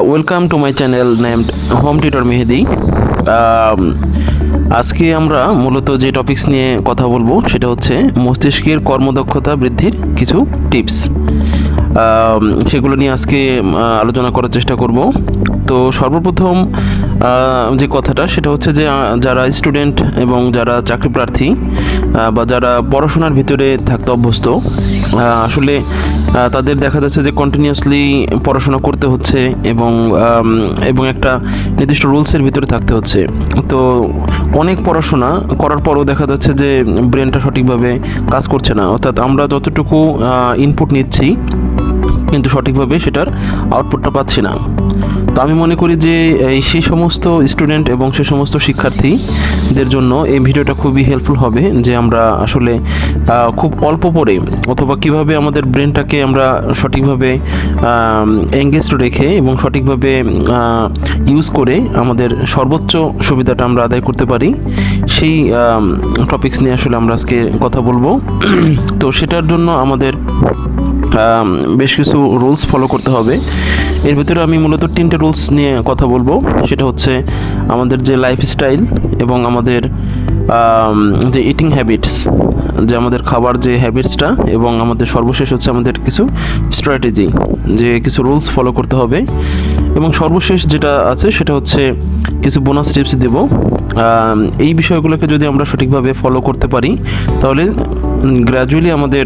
Welcome to my channel named home tutor Mehedi. আজকে আমরা মূলত যে টপিকস নিয়ে কথা বলবো সেটা হচ্ছে মস্তিষ্কের কর্মদক্ষতা বৃদ্ধির কিছু টিপস। সেগুলো নিয়ে আজকে আলোচনা করার চেষ্টা করব। তো সর্বপ্রথম যে কথাটা সেটা হচ্ছে যে যারা স্টুডেন্ট এবং যারা চাকরি প্রার্থী বা যারা পড়াশোনার ভিতরে থাকতে অভ্যস্ত, আসলে তাদের দেখা যাচ্ছে যে কন্টিনিউয়াসলি পড়াশোনা করতে হচ্ছে এবং একটা নির্দিষ্ট রুলসের ভিতরে থাকতে হচ্ছে। তো অনেক পড়াশোনা করার পরও দেখা যাচ্ছে যে ব্রেনটা সঠিকভাবে কাজ করছে না, অর্থাৎ আমরা যতটুকু ইনপুট নিচ্ছি কিন্তু সঠিকভাবে সেটার আউটপুটটা পাচ্ছি না। তো আমি মনে করি যে সেই সমস্ত স্টুডেন্ট এবং সেই সমস্ত শিক্ষার্থীদের জন্য এই ভিডিওটা খুবই হেল্পফুল হবে, যে আমরা আসলে খুব অল্প পড়ে অথবা কিভাবে আমাদের ব্রেনটাকে আমরা সঠিকভাবে এঙ্গেজড রেখে এবং সঠিকভাবে ইউজ করে আমাদের সর্বোচ্চ সুবিধাটা আমরা আদায় করতে পারি, সেই টপিকস নিয়ে আসলে আমরা আজকে কথা বলবো। তো সেটার জন্য আমাদের বেশ কিছু রুলস ফলো করতে হবে। এর ভিতরে আমি মূলত 3টে রুলস নিয়ে কথা বলবো। সেটা হচ্ছে আমাদের যে লাইফস্টাইল এবং আমাদের যে ইটিং হ্যাবিটস, যে আমাদের খাবার যে হ্যাবিটসটা, এবং আমাদের সর্বশেষ হচ্ছে আমাদের কিছু স্ট্র্যাটেজি, যে কিছু রুলস ফলো করতে হবে। এবং সর্বশেষ যেটা আছে সেটা হচ্ছে কিছু বোনাস টিপস দেব। এই বিষয়গুলোকে যদি আমরা সঠিকভাবে ফলো করতে পারি তাহলে গ্র্যাজুয়ালি আমাদের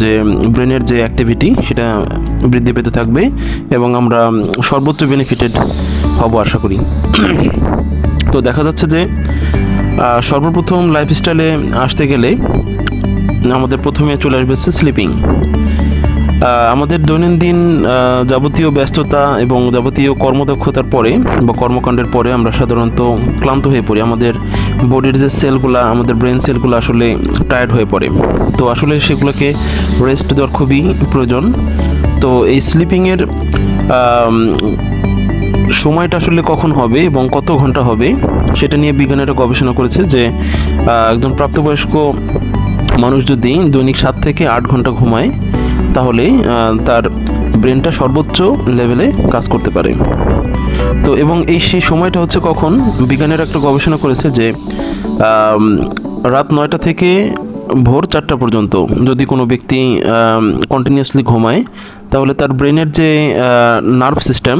যে ব্রেনের যে অ্যাক্টিভিটি সেটা বৃদ্ধি পেতে থাকবে এবং আমরা সর্বোচ্চ বেনিফিটেড হব আশা করি। তো দেখা যাচ্ছে যে সর্বপ্রথম লাইফস্টাইলে আসতে গেলে আমাদের প্রথমে চলে আসবে হচ্ছে স্লিপিং। আমাদের দৈনন্দিন যাবতীয় ব্যস্ততা এবং যাবতীয় কর্মদক্ষতার পরে বা কর্মকাণ্ডের পরে আমরা সাধারণত ক্লান্ত হয়ে পড়ি। আমাদের বডির যে সেলগুলো, আমাদের ব্রেন সেলগুলো আসলে টায়ার্ড হয়ে পড়ে। তো আসলে সেগুলোকে রেস্ট দেওয়ার খুবই প্রয়োজন। তো এই স্লিপিংয়ের সময়টা আসলে কখন হবে এবং কত ঘন্টা হবে সেটা নিয়ে বিজ্ঞানীরা গবেষণা করেছে যে একজন প্রাপ্তবয়স্ক মানুষ যদি দৈনিক 7 থেকে 8 ঘন্টা ঘুমায় তাহলে তার ব্রেনটা সর্বোচ্চ লেভেলে কাজ করতে পারে। তো এবং সেই সময়টা হচ্ছে কখন, বিজ্ঞানীরা একটা গবেষণা করেছে যে রাত 9টা থেকে ভোর 4টা পর্যন্ত যদি কোনো ব্যক্তি কন্টিনিউয়াসলি ঘুমায় তাহলে তার ব্রেনের যে নার্ভ সিস্টেম,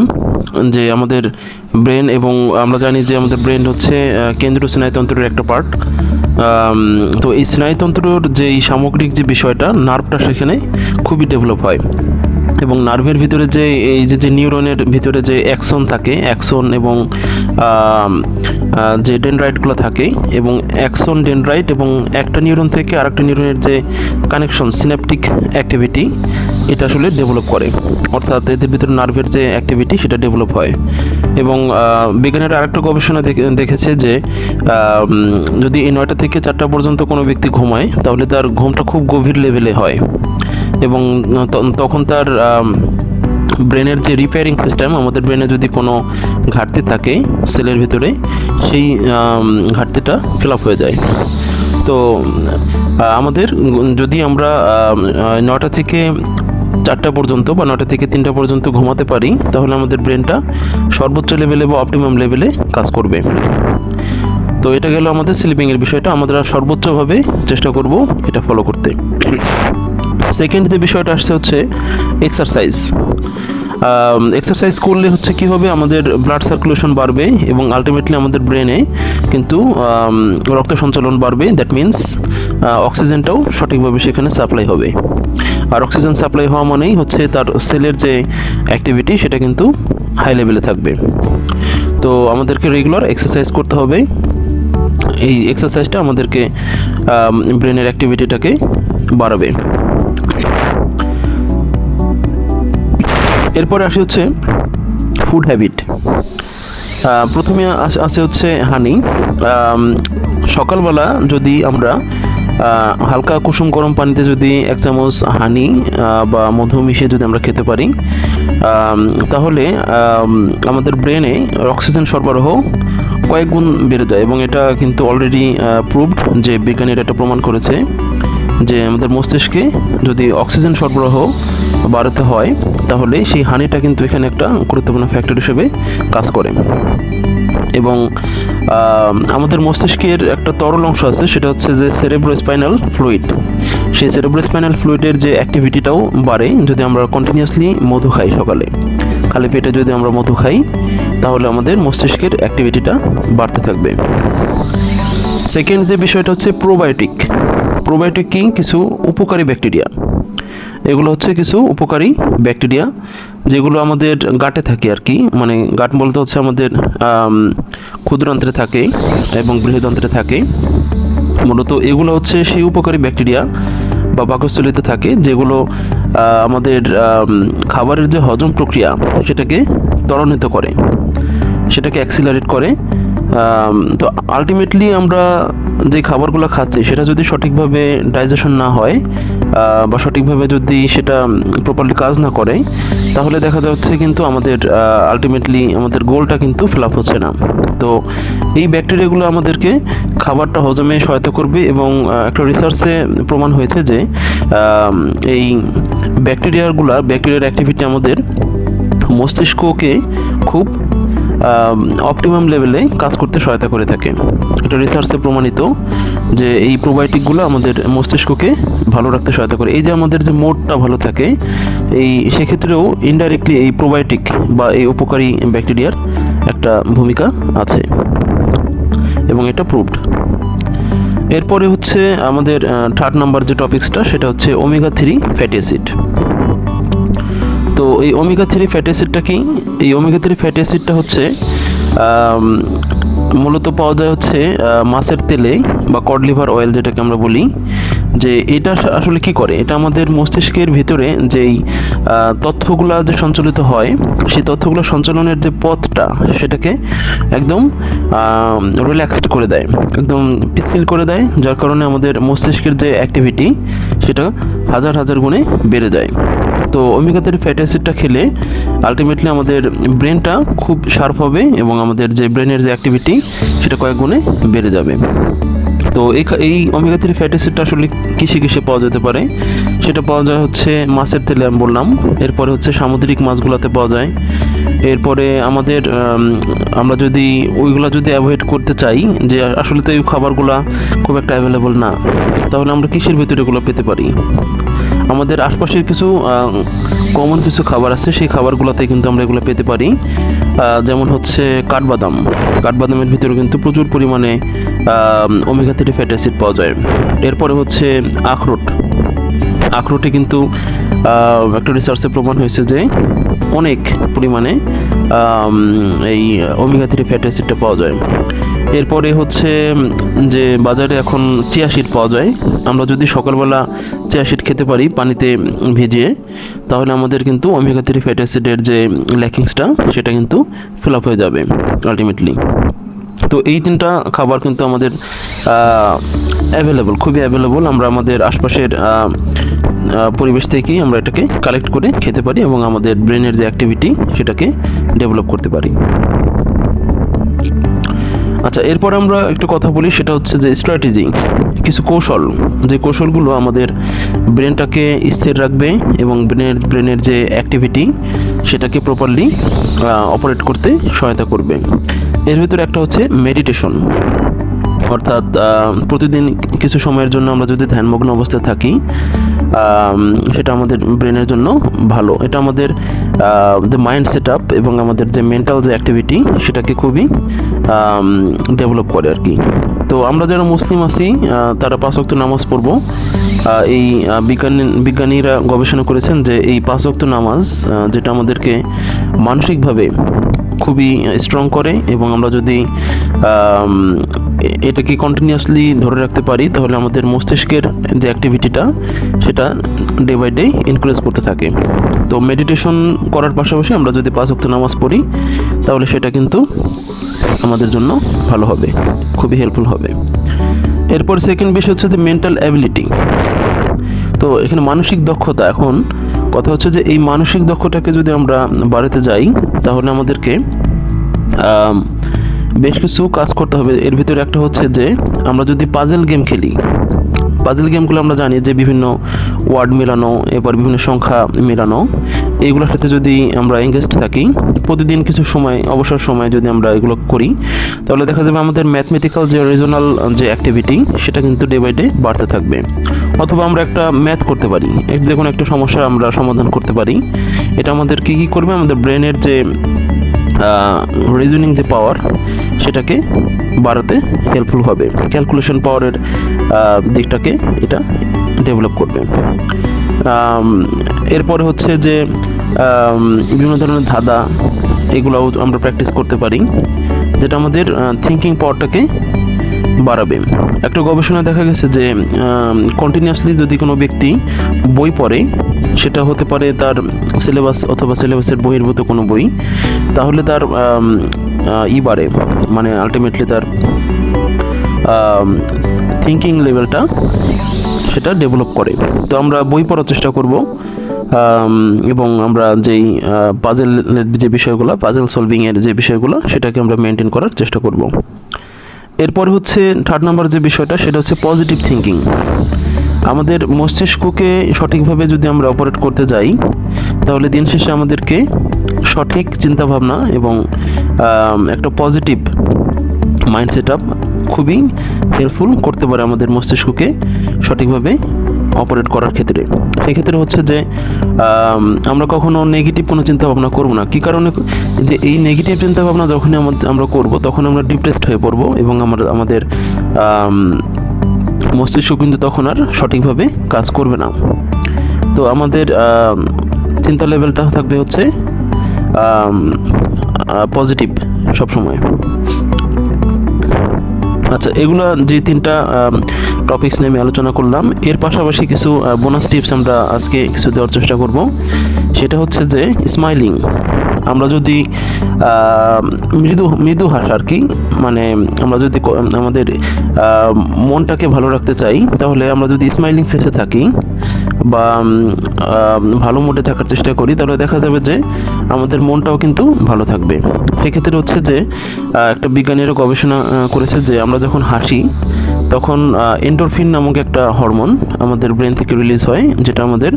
যে আমাদের ব্রেন, এবং আমরা জানি যে আমাদের ব্রেন হচ্ছে কেন্দ্রীয় স্নায়ুতন্ত্রের একটা পার্ট। তো এই স্নায়ুতন্ত্রের যে এই সামগ্রিক যে বিষয়টা, নার্ভটা সেখানে খুবই ডেভেলপ হয়। এবং নার্ভের ভিতরে যে এই যে নিউরনের ভিতরে যে অ্যাক্সন থাকে, অ্যাক্সন এবং যে ডেনড্রাইটগুলো থাকে, এবং অ্যাক্সন, ডেনড্রাইট এবং একটা নিউরন থেকে আরেকটা নিউরনের যে কানেকশন, সিন্যাপটিক অ্যাক্টিভিটি, এটা আসলে ডেভেলপ করে, অর্থাৎ এদের ভিতরে নার্ভের যে অ্যাক্টিভিটি সেটা ডেভেলপ হয়। এবং বিজ্ঞানীরা আরেকটা গবেষণা দেখেছে যে যদি এই 9টা থেকে 4টা পর্যন্ত কোনো ব্যক্তি ঘুমায় তাহলে তার ঘুমটা খুব গভীর লেভেলে হয় এবং তখন তার ব্রেনের যে রিপেয়ারিং সিস্টেম, আমাদের ব্রেনে যদি কোনো ঘাটতি থাকে সেলের ভিতরে, সেই ঘাটতিটা ফিল আপ হয়ে যায়। তো আমাদের যদি আমরা 9টা থেকে 4টা পর্যন্ত বা 9টা থেকে 3টা পর্যন্ত ঘুমাতে পারি তাহলে আমাদের ব্রেনটা সর্বোচ্চ লেভেলে বা অপটিমাম লেভেলে কাজ করবে। তো এটা গেল আমাদের স্লিপিংয়ের বিষয়টা। আমরা সর্বোচ্চভাবে চেষ্টা করব এটা ফলো করতে। সেকেন্ড যে বিষয়টা আসছে হচ্ছে এক্সারসাইজ। এক্সারসাইজ করলে হচ্ছে কী হবে, আমাদের ব্লাড সার্কুলেশন বাড়বে এবং আলটিমেটলি আমাদের ব্রেনে কিন্তু রক্ত সঞ্চালন বাড়বে। দ্যাট মিনস অক্সিজেনটাও সঠিকভাবে সেখানে সাপ্লাই হবে। আর অক্সিজেন সাপ্লাই হওয়া মানেই হচ্ছে তার সেলের যে অ্যাক্টিভিটি সেটা কিন্তু হাই লেভেলে থাকবে। তো আমাদেরকে রেগুলার এক্সারসাইজ করতে হবে। এই এক্সারসাইজটা আমাদেরকে ব্রেনের অ্যাক্টিভিটিটাকে বাড়াবে। এরপরে আসে হচ্ছে ফুড হ্যাবিট। প্রথমে আসে হচ্ছে হানি। সকালবেলা যদি আমরা হালকা কুসুম গরম পানিতে যদি 1 চামচ হানি বা মধু মিশিয়ে যদি আমরা খেতে পারি তাহলে আমাদের ব্রেনে অক্সিজেন সরবরাহ কয়েক গুণ বেড়ে যায়, এবং এটা কিন্তু অলরেডি প্রুভড যে বিজ্ঞানীরা এটা প্রমাণ করেছে যে আমাদের মস্তিষ্কে যদি অক্সিজেন সরবরাহ বাড়াতে হয় তাহলে সেই হানিটা কিন্তু এখানে একটা গুরুত্বপূর্ণ ফ্যাক্টর হিসেবে কাজ করে। এবং আমাদের মস্তিষ্কের একটা তরল অংশ আছে, সেটা হচ্ছে যে সেরেব্রোস্পাইনাল ফ্লুইড। সেই সেরেব্রোস্পাইনাল ফ্লুইডের যে অ্যাক্টিভিটিটাও বাড়ে যদি আমরা কন্টিনিউয়াসলি মধু খাই। সকালে খালি পেটে যদি আমরা মধু খাই তাহলে আমাদের মস্তিষ্কের অ্যাক্টিভিটিটা বাড়তে থাকবে। সেকেন্ড যে বিষয়টা হচ্ছে প্রোবায়োটিক। প্রোবায়োটিক কি? কিছু উপকারী ব্যাকটেরিয়া। এগুলো হচ্ছে কিছু উপকারী ব্যাকটেরিয়া যেগুলো আমাদের গাটে থাকে আর কি, মানে গাট বলতে হচ্ছে আমাদের ক্ষুদ্রান্ত্রে থাকে এবং বৃহদান্ত্রে থাকে। মূলত এগুলো হচ্ছে সেই উপকারী ব্যাকটেরিয়া বা পাকস্থলীতে থাকে যেগুলো আমাদের খাবারের যে হজম প্রক্রিয়া সেটাকে ত্বরান্বিত করে, সেটাকে অ্যাক্সিলারেট করে। তো আলটিমেটলি আমরা যে খাবারগুলো খাচ্ছি সেটা যদি সঠিকভাবে ডাইজেশন না হয় বা সঠিকভাবে যদি সেটা প্রপারলি কাজ না করে তাহলে দেখা যাচ্ছে কিন্তু আমাদের আলটিমেটলি আমাদের গোলটা কিন্তু ফিল আপ হচ্ছে না। তো এই ব্যাকটেরিয়াগুলো আমাদেরকে খাবারটা হজমে সহায়তা করবে, এবং একটা রিসার্চে প্রমাণ হয়েছে যে এই ব্যাকটেরিয়ার অ্যাক্টিভিটি আমাদের মস্তিষ্ককে খুব অপটিমাম লেভেলে কাজ করতে সহায়তা করে থাকে। এটা রিসার্চে প্রমাণিত যে এই প্রোবায়োটিকগুলো আমাদের মস্তিষ্ককে ভালো রাখতে সহায়তা করে। এই যে আমাদের যে মোডটা ভালো থাকে, এই সেক্ষেত্রেও ইনডাইরেক্টলি এই প্রোবায়োটিক বা এই উপকারী ব্যাকটেরিয়ার একটা ভূমিকা আছে, এবং এটা প্রুভড। এরপরে হচ্ছে আমাদের থার্ড নাম্বার যে টপিক্সটা সেটা হচ্ছে ওমেগা 3 ফ্যাটি অ্যাসিড। তো এই ওমেগা 3 ফ্যাটি অ্যাসিডটা কি? এই ওমেগা 3 ফ্যাটি অ্যাসিডটা হচ্ছে মূলত পাওয়া যায় হচ্ছে মাছের তেলে বা কড লিভার অয়েল যেটাকে আমরা বলি। যে এটা আসলে কি করে? এটা আমাদের মস্তিষ্কের ভিতরে যেই তথ্যগুলো যে সঞ্চালিত হয় সেই তথ্যগুলো সঞ্চালনের যে পথটা সেটাকে একদম রিল্যাক্সড করে দেয়, একদম পিচ্ছিল করে দেয়, যার কারণে আমাদের মস্তিষ্কের যে অ্যাক্টিভিটি সেটা হাজার হাজার গুণে বেড়ে যায়। তো ওমেগা 3 ফ্যাটি অ্যাসিডটা খেলে আলটিমেটলি আমাদের ব্রেনটা খুব শার্প হবে এবং আমাদের যে ব্রেনের যে অ্যাক্টিভিটি সেটা কয়েক গুণে বেড়ে যাবে। তো এই ওমেগা 3 ফ্যাটি অ্যাসিডটা আসলে কিসে কিসে পাওয়া যেতে পারে? সেটা পাওয়া যায় হচ্ছে মাছের তেলে, আমি বললাম। এরপরে হচ্ছে সামুদ্রিক মাছগুলোতে পাওয়া যায়। এরপরে আমরা যদি ওইগুলো যদি অ্যাভয়েড করতে চাই, যে আসলে তো এই খাবারগুলো খুব একটা অ্যাভেলেবল না, তাহলে আমরা কিসের ভিতরে এগুলো পেতে পারি? আমাদের আশপাশের কিছু কমন কিছু খাবার আছে, সেই খাবারগুলোতে কিন্তু আমরা এগুলো পেতে পারি। যেমন হচ্ছে কাঠবাদামের ভিতরে কিন্তু প্রচুর পরিমাণে ওমেগা 3 ফ্যাটি অ্যাসিড পাওয়া যায়। এরপরে হচ্ছে আখরোটে কিন্তু একটা রিসার্চে প্রমাণ হয়েছে যে অনেক পরিমাণে এই ওমেগা 3 ফ্যাটি অ্যাসিডটা পাওয়া যায়। এরপরে হচ্ছে যে বাজারে এখন চিয়া সিড পাওয়া যায়। আমরা যদি সকালবেলা চিয়া সিড খেতে পারি পানিতে ভিজিয়ে, তাহলে আমাদের কিন্তু ওমেগা 3 ফ্যাটি অ্যাসিডের যে ল্যাকিংসটা সেটা কিন্তু ফিল আপ হয়ে যাবে আলটিমেটলি। তো এই তিনটা খাবার কিন্তু আমাদের খুবই অ্যাভেলেবল। আমরা আমাদের আশপাশের পরিবেশ থেকেই আমরা এটাকে কালেক্ট করে খেতে পারি এবং আমাদের ব্রেনের যে অ্যাক্টিভিটি সেটাকে ডেভেলপ করতে পারি। আচ্ছা, এরপর আমরা একটু কথা বলি, সেটা হচ্ছে যে স্ট্র্যাটেজি, কিছু কৌশল, যে কৌশলগুলো আমাদের ব্রেনটাকে স্থির রাখবে এবং ব্রেনের যে অ্যাক্টিভিটি সেটাকে প্রপারলি অপারেট করতে সহায়তা করবে। এর ভিতরে একটা হচ্ছে মেডিটেশন, অর্থাৎ প্রতিদিন কিছু সময়ের জন্য আমরা যদি ধ্যানমগ্ন অবস্থায় থাকি সেটা আমাদের ব্রেনের জন্য ভালো। এটা আমাদের যে মাইন্ড সেট আপ এবং আমাদের যে মেন্টাল যে অ্যাক্টিভিটি সেটাকে খুবই ডেভেলপ করে আর কি। তো আমরা যারা মুসলিম আছি তারা 5 ওয়াক্ত নামাজ পড়ব। এই বিজ্ঞানীরা গবেষণা করেছেন যে এই 5 ওয়াক্ত নামাজ যেটা আমাদেরকে মানসিকভাবে খুবই স্ট্রং করে, এবং আমরা যদি এটাকে কন্টিনিউয়াসলি ধরে রাখতে পারি তাহলে আমাদের মস্তিষ্কের যে অ্যাক্টিভিটিটা সেটা ডে বাই ডে ইনক্রিজ করতে থাকে। তো মেডিটেশন করার পাশাপাশি আমরা যদি 5 ওয়াক্ত নামাজ পড়ি তাহলে সেটা কিন্তু আমাদের জন্য ভালো হবে, খুবই হেল্পফুল হবে। এরপর সেকেন্ড বিষয় হচ্ছে যে মেন্টাল অ্যাবিলিটি। তো এখানে মানসিক দক্ষতা, এখন কথা হচ্ছে যে এই মানসিক দক্ষতাকে যদি আমরা বাড়াতে যাই তাহলে আমাদেরকে বেশ কিছু কাজ করতে হবে। এর ভিতরে একটা হচ্ছে যে আমরা যদি পাজেল গেম খেলি, পাজেল গেমগুলো আমরা জানি যে বিভিন্ন ওয়ার্ড মেলানো, এরপর বিভিন্ন সংখ্যা মেলানো, এইগুলোর সাথে যদি আমরা এঙ্গেজড থাকি প্রতিদিন কিছু সময়, অবসর সময় যদি আমরা এগুলো করি, তাহলে দেখা যাবে আমাদের ম্যাথমেটিক্যাল যে রিজনাল যে অ্যাক্টিভিটি সেটা কিন্তু ডে বাই ডে বাড়তে থাকবে। অথবা আমরা একটা ম্যাথ করতে পারি, যে কোনো একটা সমস্যা আমরা সমাধান করতে পারি। এটা আমাদের কী করবে, আমাদের ব্রেনের যে রিজনিং যে পাওয়ার সেটাকে বাড়াতে হেল্পফুল হবে, ক্যালকুলেশন পাওয়ারের দিকটাকে এটা ডেভেলপ করবে। এরপরে হচ্ছে যে বিভিন্ন ধরনের ধাঁধা, এগুলোও আমরা প্র্যাকটিস করতে পারি, যেটা আমাদের থিঙ্কিং পাওয়ারটাকে বাড়াবে। একটা গবেষণায় দেখা গেছে যে কন্টিনিউয়াসলি যদি কোনো ব্যক্তি বই পড়ে, সেটা হতে পারে তার সিলেবাস অথবা সিলেবাসের বহির্ভূত কোনো বই, তাহলে তার বাড়ে, মানে আলটিমেটলি তার থিঙ্কিং লেভেলটা সেটা ডেভেলপ করে। তো আমরা বই পড়ার চেষ্টা করব, এবং আমরা যেই পাজেলের যে বিষয়গুলো, পাজেল সলভিংয়ের যে বিষয়গুলো, সেটাকে আমরা মেনটেন করার চেষ্টা করব। এরপরে হচ্ছে থার্ড নাম্বার যে বিষয়টা, সেটা হচ্ছে পজিটিভ থিঙ্কিং। আমাদের মস্তিষ্ককে সঠিকভাবে যদি আমরা অপারেট করতে যাই, তাহলে দিন শেষে আমাদেরকে সঠিক চিন্তাভাবনা এবং একটা পজিটিভ মাইন্ড সেট আপ খুবই হেল্পফুল করতে পারে আমাদের মস্তিষ্ককে সঠিকভাবে অপারেট করার ক্ষেত্রে। সেক্ষেত্রে হচ্ছে যে আমরা কখনো নেগেটিভ কোনো চিন্তাভাবনা করব না। কী কারণে? যে এই নেগেটিভ চিন্তাভাবনা যখনই আমরা করব, তখন আমরা ডিপ্রেসড হয়ে পড়ব, এবং আমাদের মস্তিষ্ক কিন্তু তখন আর সঠিকভাবে কাজ করবে না। তো আমাদের চিন্তা লেভেলটা থাকবে হচ্ছে পজিটিভ সবসময়। আচ্ছা, এগুলো যে তিনটা টপিকস নিয়ে আমি আলোচনা করলাম, এর পাশাপাশি কিছু বোনাস টিপস আমরা আজকে কিছু দেওয়ার চেষ্টা করব। সেটা হচ্ছে যে স্মাইলিং। আমরা যদি মৃদু হাসা আর কি, মানে আমরা যদি আমাদের মনটাকে ভালো রাখতে চাই, তাহলে আমরা যদি স্মাইলিং ফেসে থাকি বা ভালো মুডে থাকার চেষ্টা করি, তাহলে দেখা যাবে যে আমাদের মনটাও কিন্তু ভালো থাকবে। সেক্ষেত্রে হচ্ছে যে একটা বিজ্ঞানীরা গবেষণা করেছে যে আমরা যখন হাসি, তখন এন্ডোরফিন নামক একটা হরমোন আমাদের ব্রেন থেকে রিলিজ হয়, যেটা আমাদের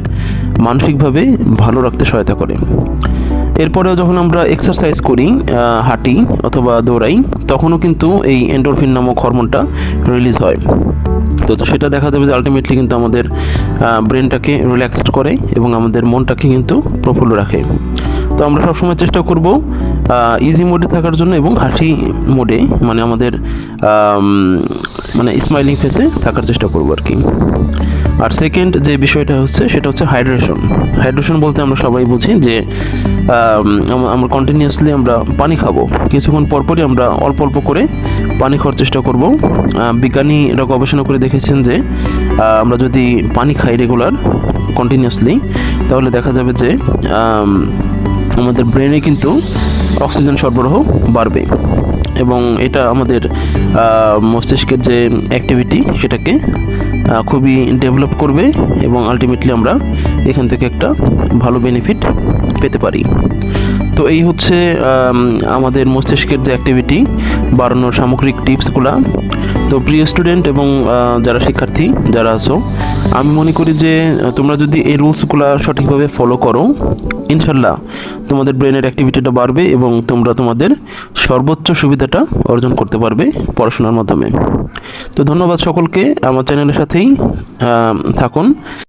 মানসিকভাবে ভালো রাখতে সহায়তা করে। এরপরেও যখন আমরা এক্সারসাইজ করি, হাঁটি অথবা দৌড়াই, তখনও কিন্তু এই এন্ডোরফিন নামক হরমোনটা রিলিজ হয়। তো সেটা দেখা যাবে যে আলটিমেটলি কিন্তু আমাদের ব্রেনটাকে রিল্যাক্সড করে এবং আমাদের মনটাকে কিন্তু প্রফুল্ল রাখে। তো আমরা সবসময় চেষ্টা করব ইজি মোডে থাকার জন্য এবং হাসি মোডে, মানে আমাদের মানে স্মাইলিং ফেসে থাকার চেষ্টা করব আর কি। আর সেকেন্ড যে বিষয়টা হচ্ছে, সেটা হচ্ছে হাইড্রেশন। হাইড্রেশন বলতে আমরা সবাই বুঝি যে আমরা কন্টিনিউয়াসলি আমরা পানি খাবো, কিছুক্ষণ পরপরই আমরা অল্প অল্প করে পানি খাওয়ার চেষ্টা করব। বিজ্ঞানীরা গবেষণা করে দেখেছেন যে আমরা যদি পানি খাই রেগুলার কন্টিনিউয়াসলি, তাহলে দেখা যাবে যে আমাদের ব্রেনে কিন্তু অক্সিজেন সরবরাহ বাড়বে, এবং এটা আমাদের মস্তিষ্কের যে অ্যাক্টিভিটি সেটাকে খুবই ডেভেলপ করবে, এবং আলটিমেটলি আমরা এখান থেকে একটা ভালো বেনিফিট পেতে পারি। তো এই হচ্ছে আমাদের মস্তিষ্কের যে অ্যাক্টিভিটি বাড়ানোর সামগ্রিক টিপসগুলো। তো প্রিয় স্টুডেন্ট এবং যারা শিক্ষার্থী যারা আছো, আমি মনে করি যে তোমরা যদি এই রুলসগুলো সঠিকভাবে ফলো করো, ইনশাল্লাহ তোমাদের ব্রেনের অ্যাক্টিভিটিটা বাড়বে এবং তোমরা তোমাদের সর্বোচ্চ সুবিধাটা অর্জন করতে পারবে পড়াশোনার মাধ্যমে। তো ধন্যবাদ সকলকে, আমার চ্যানেলের সাথেই থাকুন।